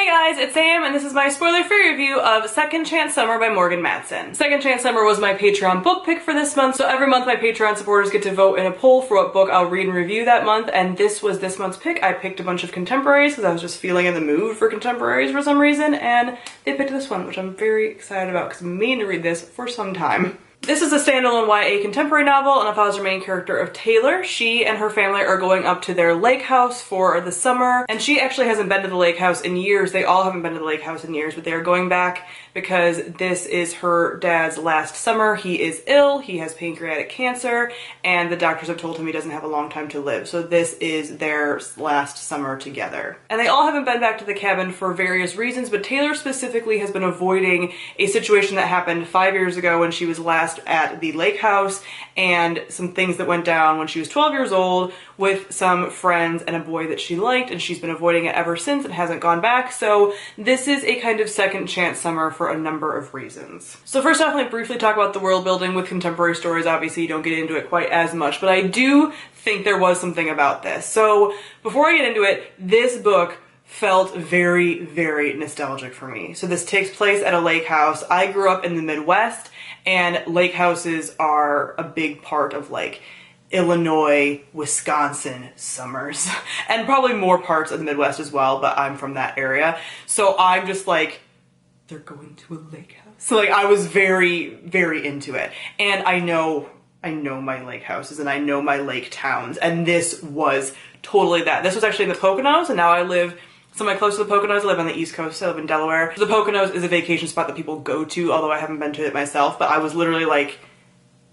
Hey guys, it's Sam, and this is my spoiler-free review of Second Chance Summer by Morgan Matson. Second Chance Summer was my Patreon book pick for this month, so every month my Patreon supporters get to vote in a poll for what book I'll read and review that month, and this was this month's pick. I picked a bunch of contemporaries because I was just feeling in the mood for contemporaries for some reason, and they picked this one, which I'm very excited about because I'm meaning to read this for some time. This is a standalone YA contemporary novel, and it follows our main character of Taylor. She and her family are going up to their lake house for the summer, and she actually hasn't been to the lake house in years. They all haven't been to the lake house in years, but they are going back because this is her dad's last summer. He is ill, he has pancreatic cancer, and the doctors have told him he doesn't have a long time to live. So this is their last summer together. And they all haven't been back to the cabin for various reasons, but Taylor specifically has been avoiding a situation that happened 5 years ago when she was last at the lake house, and some things that went down when she was 12 years old with some friends and a boy that she liked, and she's been avoiding it ever since and hasn't gone back. So this is a kind of second chance summer for a number of reasons. So first off, let me briefly talk about the world building with contemporary stories. Obviously you don't get into it quite as much, but I do think there was something about this. So before I get into it, this book felt very, very nostalgic for me. So this takes place at a lake house. I grew up in the Midwest, and lake houses are a big part of like Illinois, Wisconsin summers, and probably more parts of the Midwest as well, but I'm from that area. So I'm just like, they're going to a lake house. So like I was very, very into it. And I know my lake houses and I know my lake towns, and this was totally that. This was actually in the Poconos, and now I live semi-close to the Poconos. I live on the East Coast, so I live in Delaware. The Poconos is a vacation spot that people go to, although I haven't been to it myself, but I was literally like,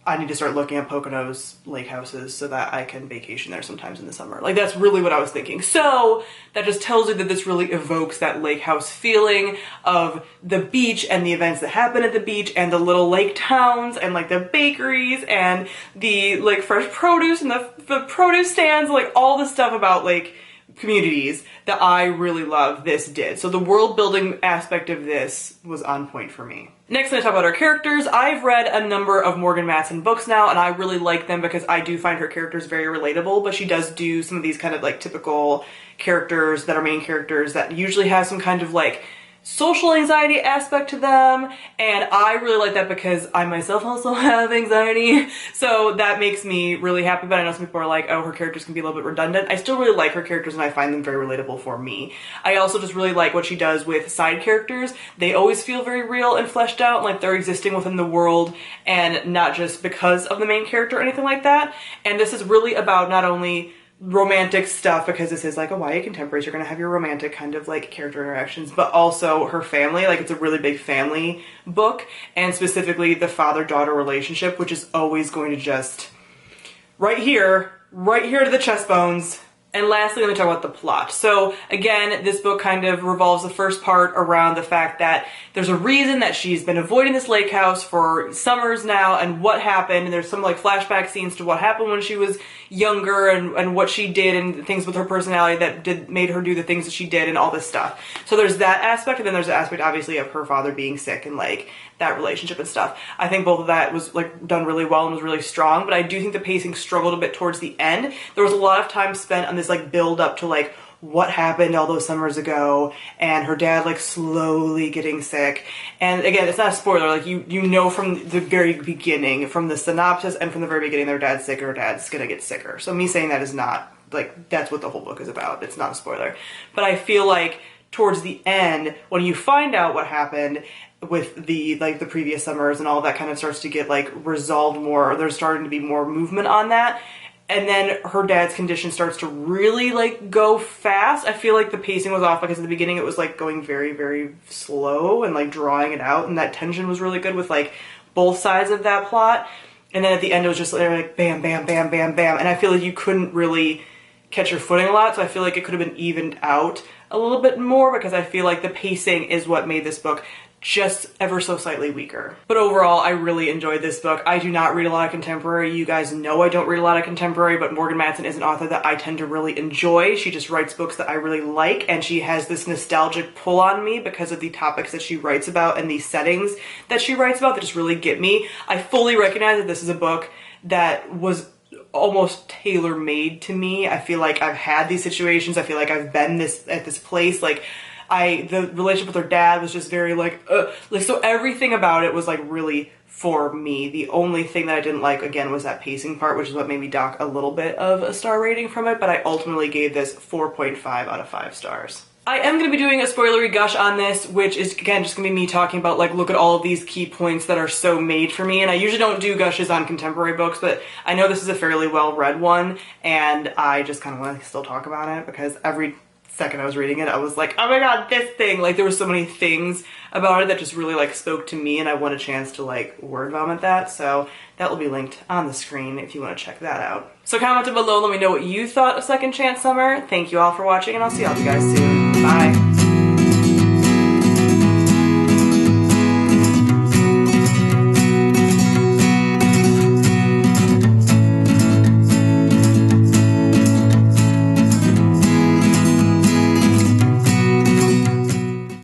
I need to start looking at Poconos lake houses so that I can vacation there sometimes in the summer. Like, that's really what I was thinking. So that just tells you that this really evokes that lake house feeling of the beach and the events that happen at the beach and the little lake towns and like the bakeries and the like fresh produce and the produce stands, like all the stuff about like communities that I really love. This did. So the world building aspect of this was on point for me. Next, I'm going to talk about our characters. I've read a number of Morgan Matson books now, and I really like them because I do find her characters very relatable, but she does do some of these kind of like typical characters that are main characters that usually have some kind of like social anxiety aspect to them, and I really like that because I myself also have anxiety, so that makes me really happy. But I know some people are like, oh, her characters can be a little bit redundant. I still really like her characters and I find them very relatable for me. I also just really like what she does with side characters. They always feel very real and fleshed out, like they're existing within the world and not just because of the main character or anything like that. And this is really about not only romantic stuff, because this is like a YA contemporary, so you're gonna have your romantic kind of like character interactions, but also her family. Like, it's a really big family book, and specifically the father-daughter relationship, which is always going to just right here to the chest bones. And lastly, let me talk about the plot. So again, this book kind of revolves the first part around the fact that there's a reason that she's been avoiding this lake house for summers now, and what happened, and there's some like flashback scenes to what happened when she was younger and what she did and things with her personality that made her do the things that she did and all this stuff. So there's that aspect, and then there's the aspect obviously of her father being sick and like that relationship and stuff. I think both of that was like done really well and was really strong, but I do think the pacing struggled a bit towards the end. There was a lot of time spent on this like build up to like what happened all those summers ago, and her dad like slowly getting sick. And again, it's not a spoiler, like you know from the very beginning, from the synopsis and from the very beginning, their dad's sick or her dad's gonna get sicker. So me saying that is not like, that's what the whole book is about. It's not a spoiler. But I feel like towards the end, when you find out what happened with the like the previous summers and all that kind of starts to get like resolved more, or there's starting to be more movement on that, and then her dad's condition starts to really like go fast. I feel like the pacing was off because at the beginning it was like going very, very slow and like drawing it out, and that tension was really good with like both sides of that plot. And then at the end it was just like bam, bam, bam, bam, bam, and I feel like you couldn't really catch your footing a lot, so I feel like it could have been evened out a little bit more, because I feel like the pacing is what made this book just ever so slightly weaker. But overall, I really enjoyed this book. I do not read a lot of contemporary. You guys know I don't read a lot of contemporary, but Morgan Matson is an author that I tend to really enjoy. She just writes books that I really like, and she has this nostalgic pull on me because of the topics that she writes about and the settings that she writes about that just really get me. I fully recognize that this is a book that was almost tailor-made to me. I feel like I've had these situations. I feel like I've been at this place. Like, The relationship with her dad was just very like so everything about it was like really for me. The only thing that I didn't like, again, was that pacing part, which is what made me dock a little bit of a star rating from it, but I ultimately gave this 4.5 out of 5 stars. I am going to be doing a spoilery gush on this, which is, again, just going to be me talking about, like, look at all of these key points that are so made for me, and I usually don't do gushes on contemporary books, but I know this is a fairly well-read one, and I just kind of want to still talk about it, because every second I was reading it, I was like, oh my god, this thing! Like, there were so many things about it that just really, like, spoke to me, and I want a chance to, like, word vomit that, so that will be linked on the screen if you want to check that out. So comment below, let me know what you thought of Second Chance Summer. Thank you all for watching, and I'll see all of you guys soon. Bye!